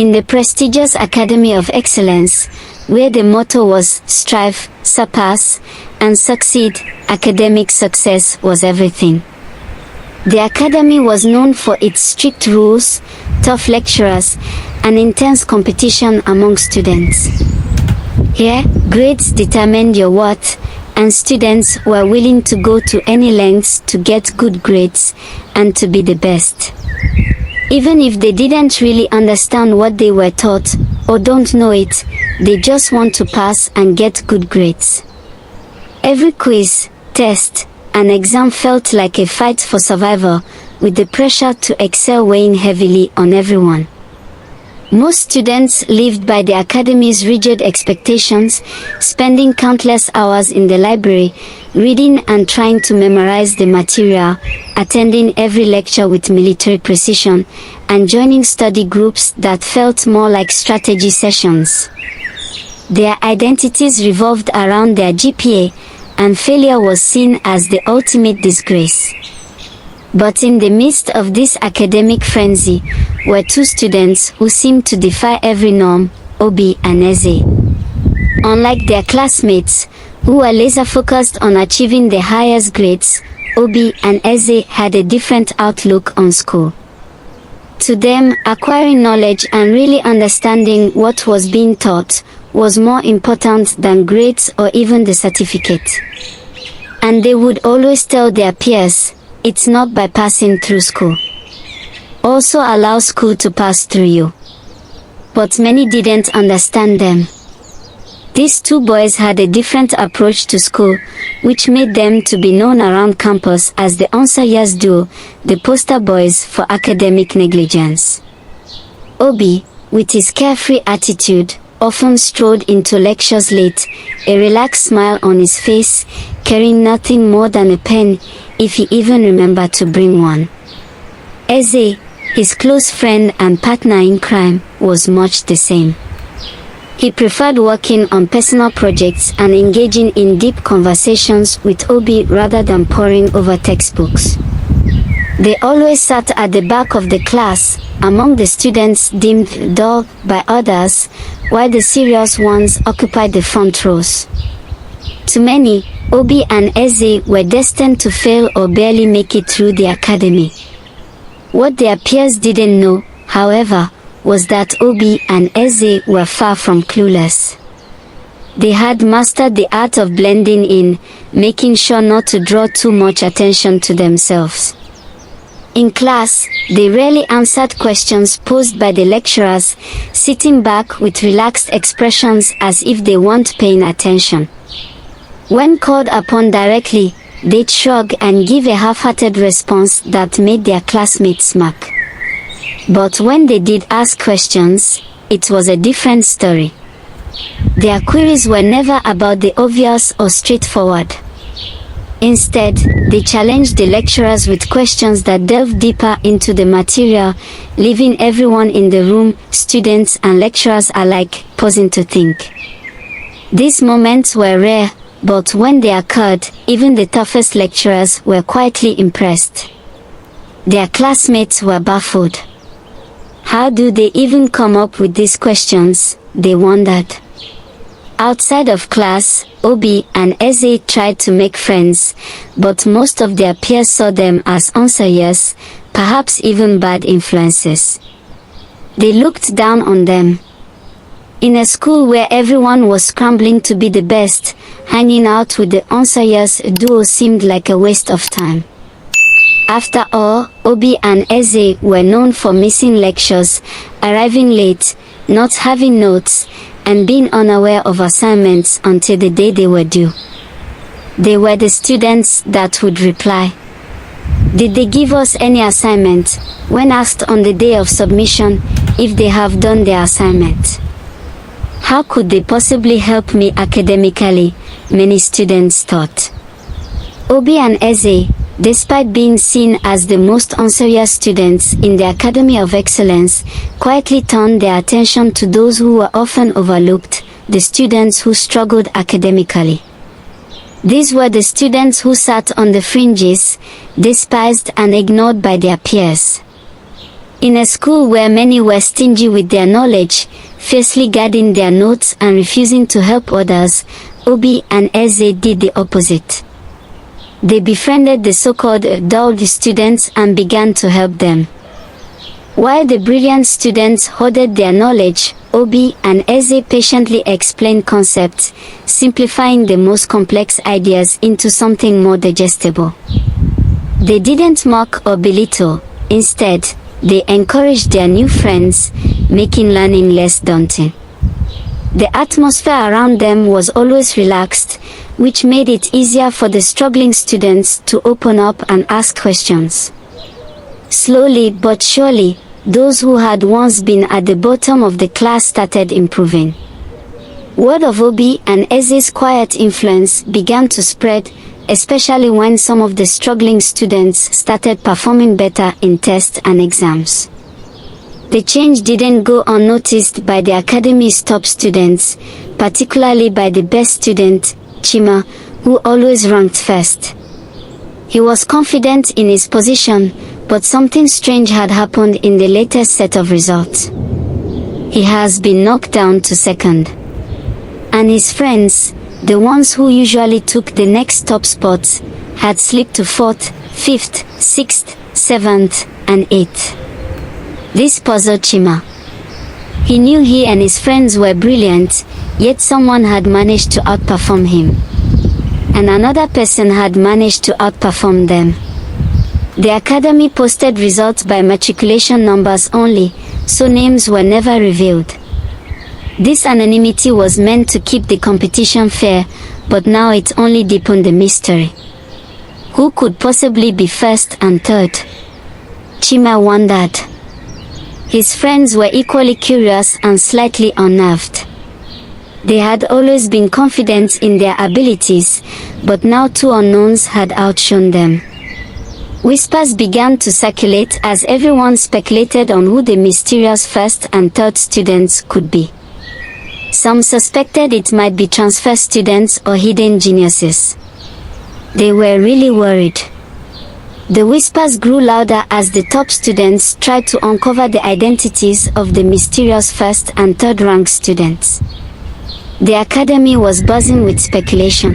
in the prestigious Academy of Excellence, where the motto was strive, surpass, and succeed, academic success was everything. The academy was known for its strict rules, tough lecturers, and intense competition among students. Here, grades determined your worth, and students were willing to go to any lengths to get good grades and to be the best. Even if they didn't really understand what they were taught, or don't know it, they just want to pass and get good grades. Every quiz, test, and exam felt like a fight for survival, with the pressure to excel weighing heavily on everyone. Most students lived by the academy's rigid expectations, spending countless hours in the library, reading and trying to memorize the material, attending every lecture with military precision, and joining study groups that felt more like strategy sessions. Their identities revolved around their GPA, and failure was seen as the ultimate disgrace. But in the midst of this academic frenzy were two students who seemed to defy every norm, Obi and Eze. Unlike their classmates, who were laser-focused on achieving the highest grades, Obi and Eze had a different outlook on school. To them, acquiring knowledge and really understanding what was being taught was more important than grades or even the certificate. And they would always tell their peers, "It's not by passing through school. Also allow school to pass through you." But many didn't understand them. These two boys had a different approach to school, which made them to be known around campus as the unserious duo, the poster boys for academic negligence. Obi, with his carefree attitude, often strolled into lectures late, a relaxed smile on his face, carrying nothing more than a pen, if he even remembered to bring one. Eze, his close friend and partner in crime, was much the same. He preferred working on personal projects and engaging in deep conversations with Obi rather than poring over textbooks. They always sat at the back of the class, among the students deemed dull by others, while the serious ones occupied the front rows. To many, Obi and Eze were destined to fail or barely make it through the academy. What their peers didn't know, however, was that Obi and Eze were far from clueless. They had mastered the art of blending in, making sure not to draw too much attention to themselves. In class, they rarely answered questions posed by the lecturers, sitting back with relaxed expressions as if they weren't paying attention. When called upon directly, they'd shrug and give a half-hearted response that made their classmates smirk. But when they did ask questions, it was a different story. Their queries were never about the obvious or straightforward. Instead, they challenged the lecturers with questions that delved deeper into the material, leaving everyone in the room, students and lecturers alike, pausing to think. These moments were rare, but when they occurred, even the toughest lecturers were quietly impressed. Their classmates were baffled. How do they even come up with these questions, they wondered. Outside of class, Obi and Eze tried to make friends, but most of their peers saw them as unserious, perhaps even bad influences. They looked down on them. In a school where everyone was scrambling to be the best, hanging out with the unserious duo seemed like a waste of time. After all, Obi and Eze were known for missing lectures, arriving late, not having notes, and being unaware of assignments until the day they were due. They were the students that would reply, "Did they give us any assignment?" when asked on the day of submission if they have done their assignment. How could they possibly help me academically, many students thought. Obi and Eze, despite being seen as the most unserious students in the Academy of Excellence, quietly turned their attention to those who were often overlooked, the students who struggled academically. These were the students who sat on the fringes, despised and ignored by their peers. In a school where many were stingy with their knowledge, fiercely guarding their notes and refusing to help others, Obi and Eze did the opposite. They befriended the so-called dull students and began to help them. While the brilliant students hoarded their knowledge, Obi and Eze patiently explained concepts, simplifying the most complex ideas into something more digestible. They didn't mock or belittle. Instead, they encouraged their new friends, making learning less daunting. The atmosphere around them was always relaxed, which made it easier for the struggling students to open up and ask questions. Slowly but surely, those who had once been at the bottom of the class started improving. Word of Obi and Eze's quiet influence began to spread, especially when some of the struggling students started performing better in tests and exams. The change didn't go unnoticed by the academy's top students, particularly by the best student, Chima, who always ranked first. He was confident in his position, but something strange had happened in the latest set of results. He has been knocked down to second. And his friends, the ones who usually took the next top spots, had slipped to 4th, 5th, 6th, 7th, and 8th. This puzzled Chima. He knew he and his friends were brilliant, yet someone had managed to outperform him. And another person had managed to outperform them. The academy posted results by matriculation numbers only, so names were never revealed. This anonymity was meant to keep the competition fair, but now it only deepened the mystery. Who could possibly be first and third? Chima wondered. His friends were equally curious and slightly unnerved. They had always been confident in their abilities, but now two unknowns had outshone them. Whispers began to circulate as everyone speculated on who the mysterious first and third students could be. Some suspected it might be transfer students or hidden geniuses. They were really worried. The whispers grew louder as the top students tried to uncover the identities of the mysterious first and third rank students. The academy was buzzing with speculation.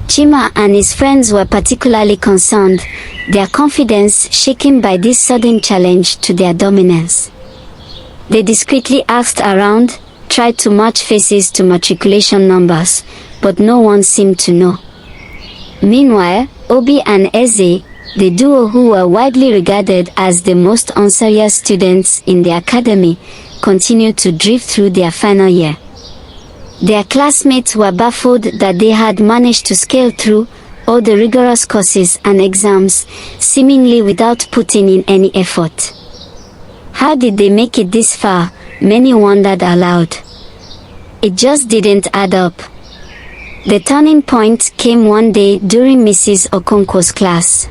Chima and his friends were particularly concerned, their confidence shaken by this sudden challenge to their dominance. They discreetly asked around, tried to match faces to matriculation numbers, but no one seemed to know. Meanwhile, Obi and Eze, the duo who were widely regarded as the most unserious students in the academy, continued to drift through their final year. Their classmates were baffled that they had managed to scale through all the rigorous courses and exams, seemingly without putting in any effort. How did they make it this far? Many wondered aloud. It just didn't add up. The turning point came one day during Mrs. Okonkwo's class.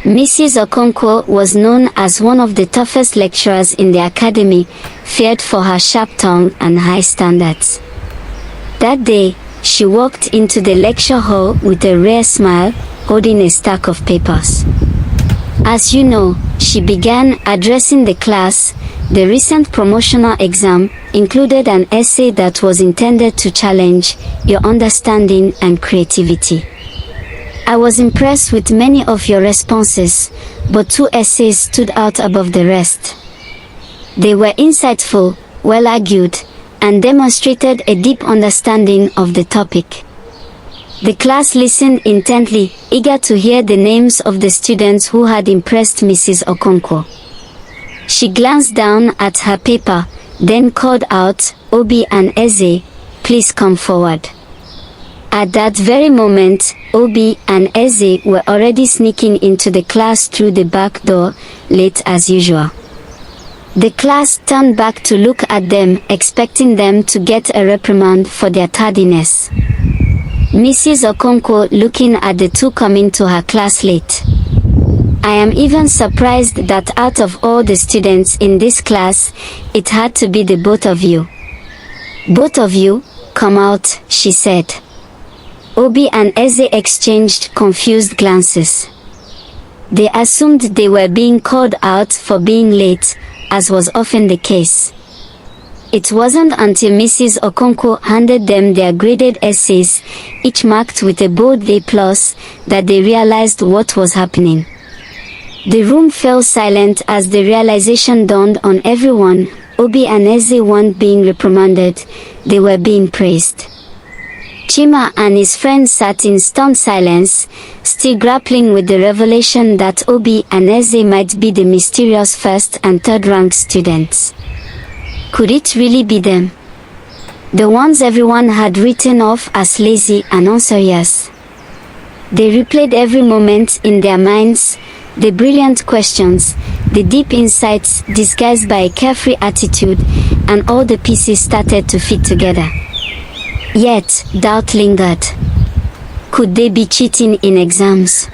Mrs. Okonkwo was known as one of the toughest lecturers in the academy, feared for her sharp tongue and high standards. That day, she walked into the lecture hall with a rare smile, holding a stack of papers. As you know, she began addressing the class. The recent promotional exam included an essay that was intended to challenge your understanding and creativity. I was impressed with many of your responses, but two essays stood out above the rest. They were insightful, well argued, and demonstrated a deep understanding of the topic. The class listened intently, eager to hear the names of the students who had impressed Mrs. Okonkwo. She glanced down at her paper, then called out, "Obi and Eze, please come forward." At that very moment, Obi and Eze were already sneaking into the class through the back door, late as usual. The class turned back to look at them, expecting them to get a reprimand for their tardiness. Mrs. Okonkwo looking at the two coming to her class late. "I am even surprised that out of all the students in this class, it had to be the both of you." "Both of you? Come out," she said. Obi and Eze exchanged confused glances. They assumed they were being called out for being late, as was often the case. It wasn't until Mrs. Okonkwo handed them their graded essays, each marked with a bold A+, that they realized what was happening. The room fell silent as the realization dawned on everyone. Obi and Eze weren't being reprimanded, they were being praised. Chima and his friends sat in stunned silence, still grappling with the revelation that Obi and Eze might be the mysterious first and third-ranked students. Could it really be them? The ones everyone had written off as lazy and unserious. They replayed every moment in their minds, the brilliant questions, the deep insights disguised by a carefree attitude, and all the pieces started to fit together. Yet, doubt lingered. Could they be cheating in exams?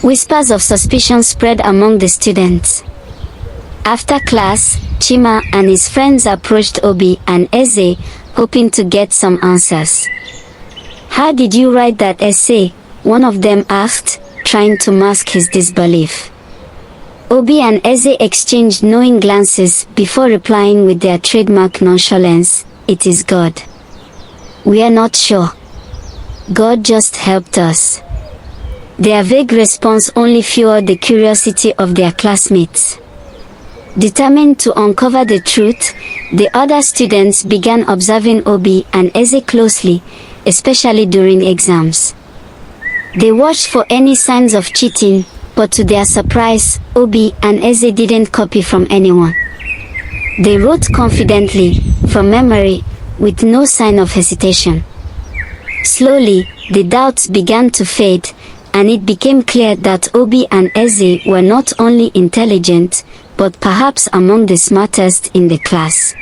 Whispers of suspicion spread among the students. After class, Chima and his friends approached Obi and Eze, hoping to get some answers. "How did you write that essay?" one of them asked, trying to mask his disbelief. Obi and Eze exchanged knowing glances before replying with their trademark nonchalance, "It is God. We are not sure. God just helped us." Their vague response only fueled the curiosity of their classmates. Determined to uncover the truth, the other students began observing Obi and Eze closely, especially during exams. They watched for any signs of cheating, but to their surprise, Obi and Eze didn't copy from anyone. They wrote confidently, from memory, with no sign of hesitation. Slowly, the doubts began to fade, and it became clear that Obi and Eze were not only intelligent, but perhaps among the smartest in the class.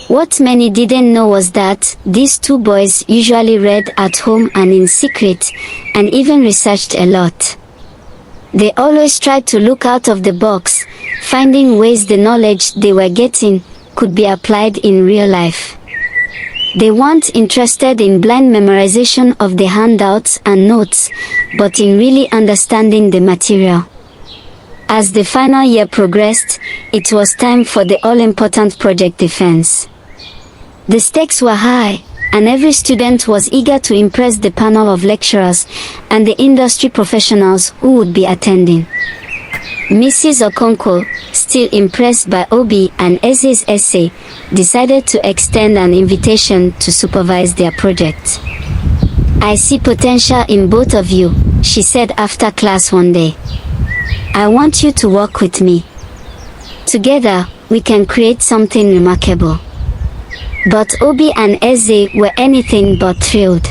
What many didn't know was that these two boys usually read at home and in secret, and even researched a lot. They always tried to look out of the box, finding ways the knowledge they were getting could be applied in real life. They weren't interested in blind memorization of the handouts and notes, but in really understanding the material. As the final year progressed, it was time for the all-important project defense. The stakes were high, and every student was eager to impress the panel of lecturers and the industry professionals who would be attending. Mrs. Okonkwo, still impressed by Obi and Eze's essay, decided to extend an invitation to supervise their project. "I see potential in both of you," she said after class one day. "I want you to work with me. Together, we can create something remarkable." But Obi and Eze were anything but thrilled.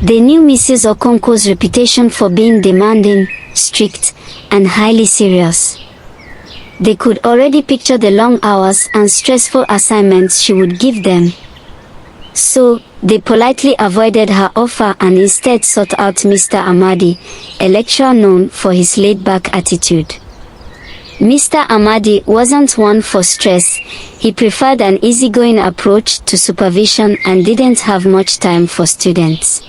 They knew Mrs. Okonkwo's reputation for being demanding, strict, and highly serious. They could already picture the long hours and stressful assignments she would give them. So, they politely avoided her offer and instead sought out Mr. Amadi, a lecturer known for his laid-back attitude. Mr. Amadi wasn't one for stress. He preferred an easygoing approach to supervision and didn't have much time for students.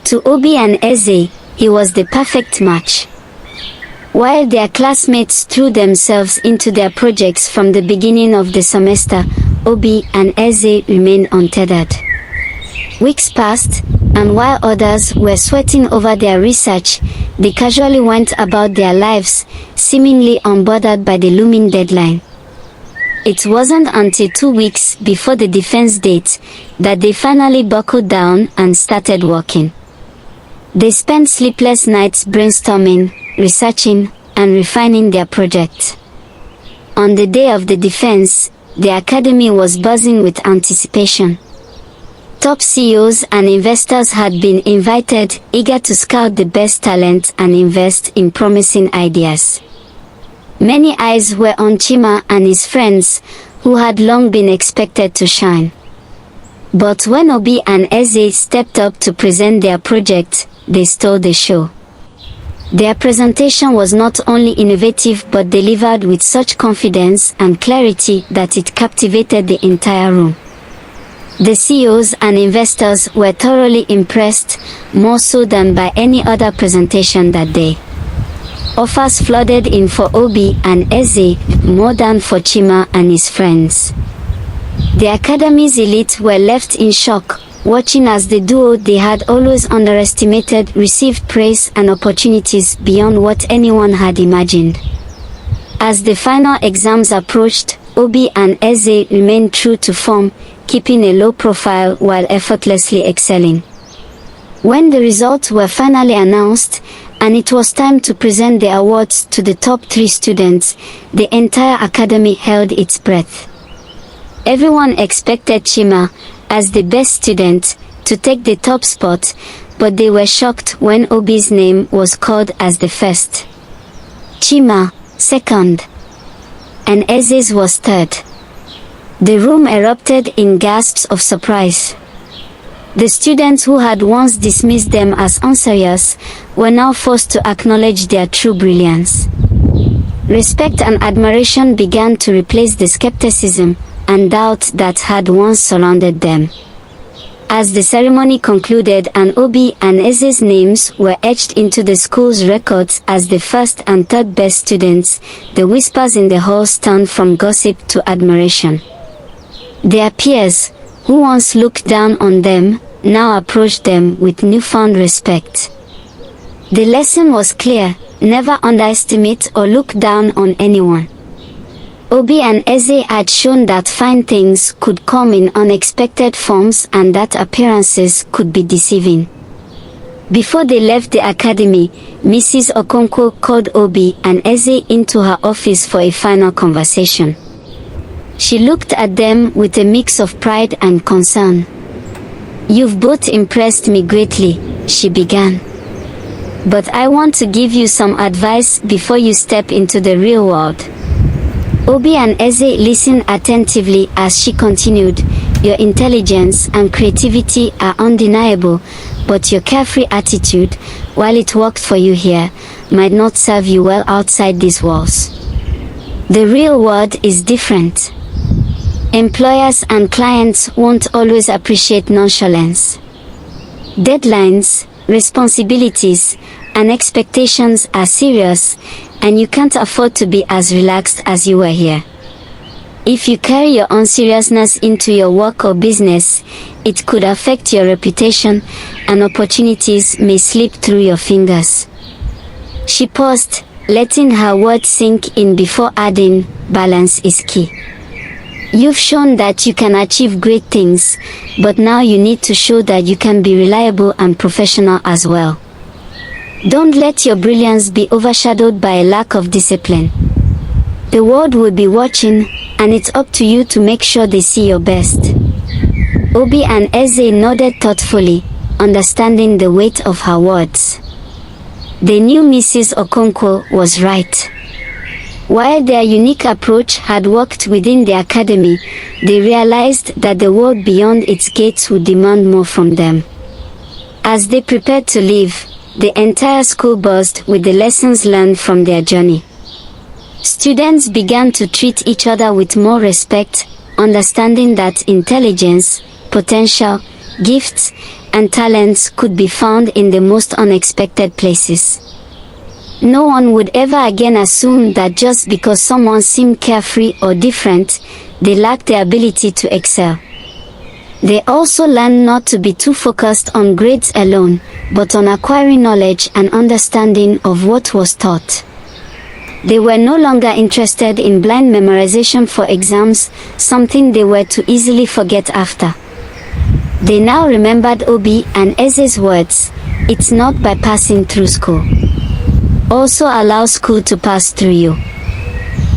To Obi and Eze, he was the perfect match. While their classmates threw themselves into their projects from the beginning of the semester, Obi and Eze remained untethered. Weeks passed, and while others were sweating over their research, they casually went about their lives, seemingly unbothered by the looming deadline. It wasn't until 2 weeks before the defense date that they finally buckled down and started working. They spent sleepless nights brainstorming, researching, and refining their project. On the day of the defense, the academy was buzzing with anticipation. Top CEOs and investors had been invited, eager to scout the best talent and invest in promising ideas. Many eyes were on Chima and his friends, who had long been expected to shine. But when Obi and Eze stepped up to present their project, they stole the show. Their presentation was not only innovative but delivered with such confidence and clarity that it captivated the entire room. The CEOs and investors were thoroughly impressed, more so than by any other presentation that day. Offers flooded in for Obi and Eze, more than for Chima and his friends. The academy's elite were left in shock, watching as the duo they had always underestimated received praise and opportunities beyond what anyone had imagined. As the final exams approached, Obi and Eze remained true to form, keeping a low profile while effortlessly excelling. When the results were finally announced, and it was time to present the awards to the top 3 students, the entire academy held its breath. Everyone expected Chima, as the best student, to take the top spot, but they were shocked when Obi's name was called as the first. Chima, second. And Eze's was third. The room erupted in gasps of surprise. The students who had once dismissed them as unserious were now forced to acknowledge their true brilliance. Respect and admiration began to replace the skepticism and doubt that had once surrounded them. As the ceremony concluded and Obi and Eze's names were etched into the school's records as the first and third best students, the whispers in the halls turned from gossip to admiration. Their peers, who once looked down on them, now approached them with newfound respect. The lesson was clear: never underestimate or look down on anyone. Obi and Eze had shown that fine things could come in unexpected forms and that appearances could be deceiving. Before they left the academy, Mrs. Okonkwo called Obi and Eze into her office for a final conversation. She looked at them with a mix of pride and concern. "You've both impressed me greatly," she began. "But I want to give you some advice before you step into the real world." Obi and Eze listened attentively as she continued, "Your intelligence and creativity are undeniable, but your carefree attitude, while it worked for you here, might not serve you well outside these walls. The real world is different. Employers and clients won't always appreciate nonchalance. Deadlines, responsibilities, and expectations are serious, and you can't afford to be as relaxed as you were here. If you carry your unseriousness into your work or business, it could affect your reputation, and opportunities may slip through your fingers." She paused, letting her words sink in before adding, "Balance is key. You've shown that you can achieve great things, but now you need to show that you can be reliable and professional as well. Don't let your brilliance be overshadowed by a lack of discipline. The world will be watching, and it's up to you to make sure they see your best." Obi and Eze nodded thoughtfully, understanding the weight of her words. They knew Mrs. Okonkwo was right. While their unique approach had worked within the academy, they realized that the world beyond its gates would demand more from them. As they prepared to leave, the entire school buzzed with the lessons learned from their journey. Students began to treat each other with more respect, understanding that intelligence, potential, gifts, and talents could be found in the most unexpected places. No one would ever again assume that just because someone seemed carefree or different, they lacked the ability to excel. They also learned not to be too focused on grades alone, but on acquiring knowledge and understanding of what was taught. They were no longer interested in blind memorization for exams, something they were to easily forget after. They now remembered Obi and Eze's words, "It's not by passing through school. Also allow school to pass through you."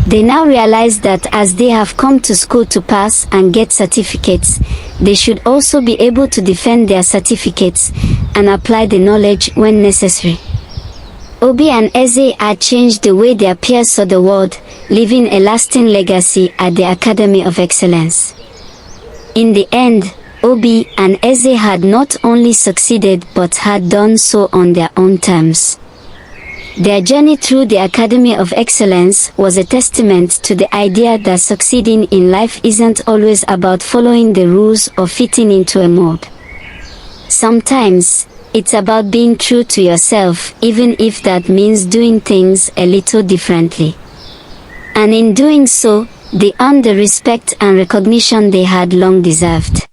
They now realize that as they have come to school to pass and get certificates, they should also be able to defend their certificates and apply the knowledge when necessary. Obi and Eze had changed the way their peers saw the world, leaving a lasting legacy at the Academy of Excellence. In the end, Obi and Eze had not only succeeded but had done so on their own terms. Their journey through the Academy of Excellence was a testament to the idea that succeeding in life isn't always about following the rules or fitting into a mold. Sometimes, It's about being true to yourself, even if that means doing things a little differently. And in doing so, they earned the respect and recognition they had long deserved.